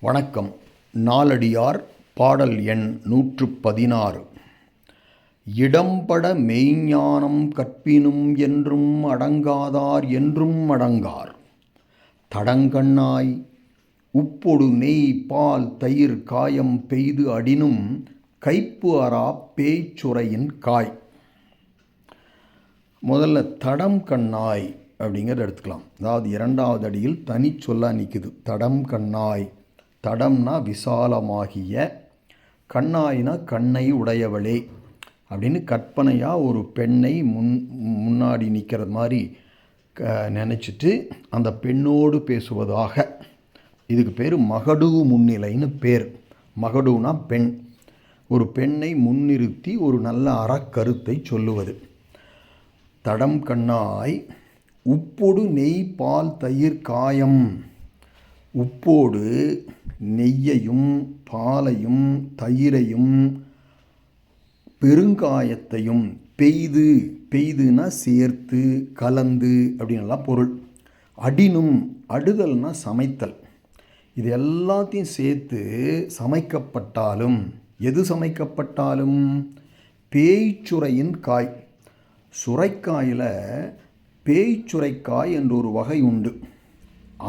வணக்கம். நாலடியார் பாடல் எண் 116. இடம்பட மெய்ஞ்ஞானம் கற்பினும் என்றும் அடங்காதார் என்றும் அடங்கார். தடங்கண்ணாய் உப்பொடு நெய் பால் தயிர் காயம் பெய்து அடினும் கைப்பு அரா பேய்ச்சுரையின் காய். முதல்ல தடம் கண்ணாய் அப்படிங்கிறத எடுத்துக்கலாம். அதாவது இரண்டாவது அடியில் தனி சொல்ல நிற்குது. தடம் கண்ணாய். தடம்னா விசாலமாகிய, கண்ணாயினா கண்ணை உடையவளே அப்படின்னு கற்பனையாக ஒரு பெண்ணை முன்னாடி நிற்கிறது மாதிரி நினச்சிட்டு அந்த பெண்ணோடு பேசுவதாக. இதுக்கு பேர் மகடு முன்னிலைன்னு பேர். மகடுனா பெண். ஒரு பெண்ணை முன்னிறுத்தி ஒரு நல்ல அறக்கருத்தை சொல்லுவது. தடம் கண்ணாய் உப்பொடு நெய் பால் தயிர் காயம். உப்போடு நெய்யையும் பாலையும் தயிரையும் பெருங்காயத்தையும் பெய்துனா சேர்த்து கலந்து அப்படின்லாம் பொருள். அடினும், அடுதல்னா சமைத்தல். இது எல்லாத்தையும் சேர்த்து சமைக்கப்பட்டாலும், எது சமைக்கப்பட்டாலும் பேய்ச்சுரையின் காய். சுரைக்காயில் பேய்ச்சுரைக்காய் என்ற ஒரு வகை உண்டு.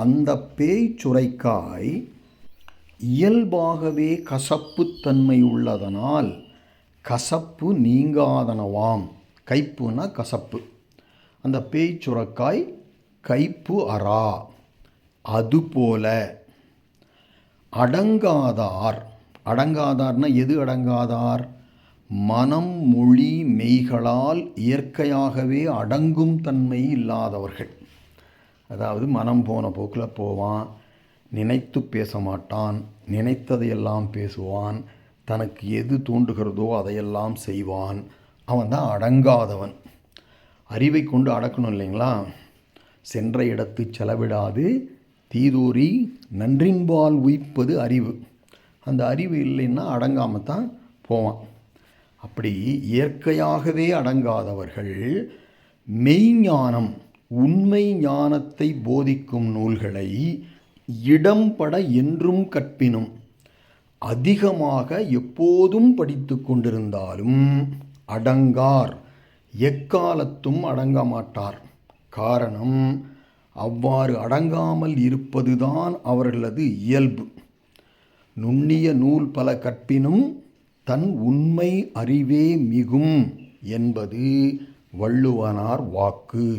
அந்த பேய்ச்சுரைக்காய் இயல்பாகவே கசப்புத்தன்மை உள்ளதனால் கசப்பு நீங்காதனவாம். கைப்புனா கசப்பு. அந்த பேய்ச்சுரைக்காய் கைப்பு அரா. அதுபோல அடங்காதார். அடங்காதார்னா எது அடங்காதார்? மனம் மொழி மெய்களால் இயற்கையாகவே அடங்கும் தன்மை இல்லாதவர்கள். அதாவது மனம் போன போக்கில் போவான், நினைத்து பேச மாட்டான், நினைத்ததையெல்லாம் பேசுவான், தனக்கு எது தோன்றுகிறதோ அதையெல்லாம் செய்வான். அவன் தான் அடங்காதவன். அறிவை கொண்டு அடக்கணும் இல்லைங்களா? சென்ற இடத்து செலவிடாது தீதூரி நன்றின்பால் உய்ப்பது அறிவு. அந்த அறிவு இல்லைன்னா அடங்காமல் தான் போவான். அப்படி இயற்கையாகவே அடங்காதவர்கள் மெய்ஞானம், உண்மை ஞானத்தை போதிக்கும் நூல்களை இடம்பட என்றும் கற்பினும், அதிகமாக எப்போதும் படித்து கொண்டிருந்தாலும் அடங்கார், எக்காலத்தும் அடங்க மாட்டார். காரணம், அவ்வாறு அடங்காமல் இருப்பதுதான் அவர்களது இயல்பு. நுண்ணிய நூல் பல கற்பினும் தன் உண்மை அறிவே மிகும் என்பது வள்ளுவனார் வாக்கு.